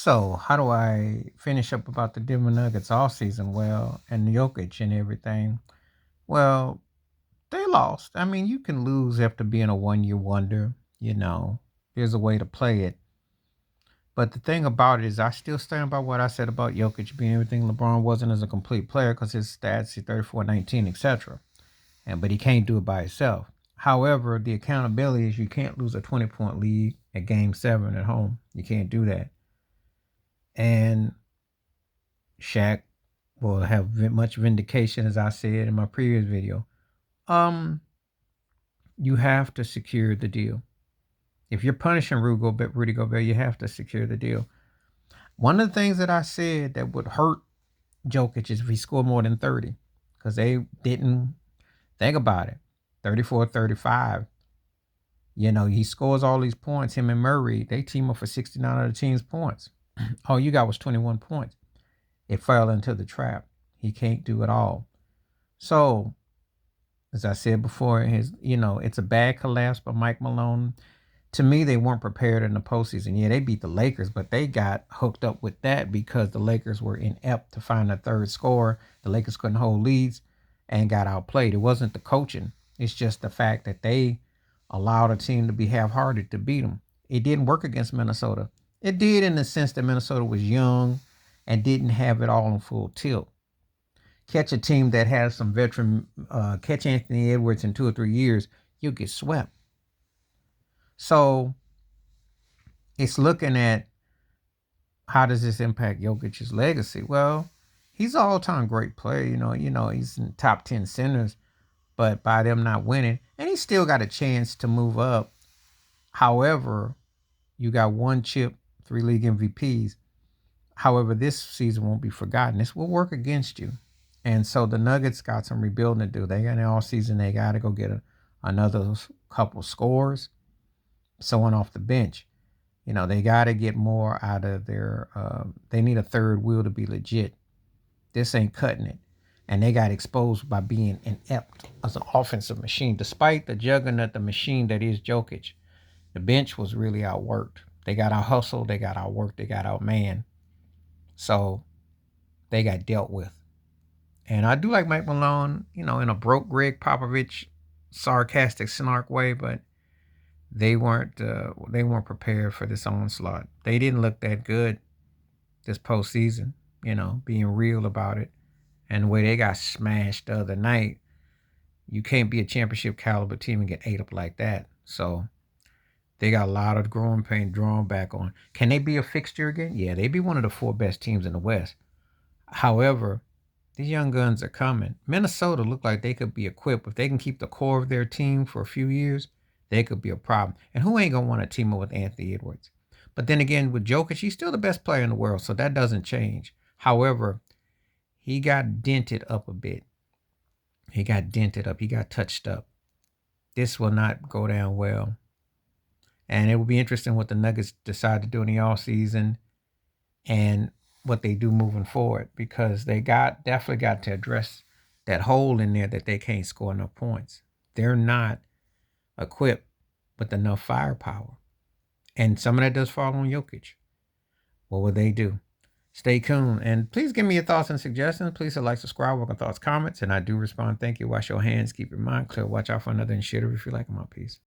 So, how do I finish up about the Denver Nuggets all season? Well, and Jokic and everything. Well, they lost. I mean, you can lose after being a 1 year wonder. You know, there's a way to play it. But the thing about it is, I still stand by what I said about Jokic being everything LeBron wasn't as a complete player because his stats, he 34, 19, etc. But he can't do it by himself. However, the accountability is you can't lose a 20-point lead at game 7 at home. You can't do that. And Shaq will have much vindication, as I said in my previous video. Um, you have to secure the deal. If you're punishing Rudy Gobert, you have to secure the deal. One of the things that I said that would hurt Jokic is if he scored more than 30, because they didn't think about it. 34, 35. You know, he scores all these points. Him and Murray, they team up for 69 of the team's points. All you got was 21 points. It fell into the trap. He can't do it all. So, as I said before, it's a bad collapse by Mike Malone. To me, they weren't prepared in the postseason. Yeah, they beat the Lakers, but they got hooked up with that because the Lakers were inept to find a third scorer. The Lakers couldn't hold leads and got outplayed. It wasn't the coaching. It's just the fact that they allowed a team to be half-hearted to beat them. It didn't work against Minnesota. It did in the sense that Minnesota was young and didn't have it all in full tilt. Catch a team that has some veteran, catch Anthony Edwards in 2 or 3 years, you'll get swept. So it's looking at how does this impact Jokic's legacy? Well, he's an all-time great player. He's in top 10 centers, but by them not winning, and he still got a chance to move up. However, you got 1 chip, 3 league MVPs. However, this season won't be forgotten. This will work against you. And so the Nuggets got some rebuilding to do. They got all season. They got to go get another couple scores, someone off the bench. They got to get more out of their. They need a third wheel to be legit. This ain't cutting it. And they got exposed by being inept as an offensive machine. Despite the juggernaut, the machine that is Jokic, the bench was really outworked. They got out hustled. They got outworked. They got outmanned. So they got dealt with. And I do like Mike Malone, in a broke Greg Popovich sarcastic snark way, but they weren't prepared for this onslaught. They didn't look that good this postseason, being real about it. And the way they got smashed the other night, you can't be a championship caliber team and get ate up like that. So they got a lot of growing pain drawn back on. Can they be a fixture again? Yeah, they'd be one of the 4 best teams in the West. However, these young guns are coming. Minnesota look like they could be equipped. If they can keep the core of their team for a few years, they could be a problem. And who ain't going to want to team up with Anthony Edwards? But then again, with Jokic, he's still the best player in the world, so that doesn't change. However, he got dented up a bit. He got dented up. He got touched up. This will not go down well. And it will be interesting what the Nuggets decide to do in the offseason and what they do moving forward, because they definitely got to address that hole in there that they can't score enough points. They're not equipped with enough firepower. And some of that does fall on Jokic. What will they do? Stay tuned. And please give me your thoughts and suggestions. Please like, subscribe, welcome thoughts, comments. And I do respond. Thank you. Wash your hands. Keep your mind clear. Watch out for another shitter if you like my piece.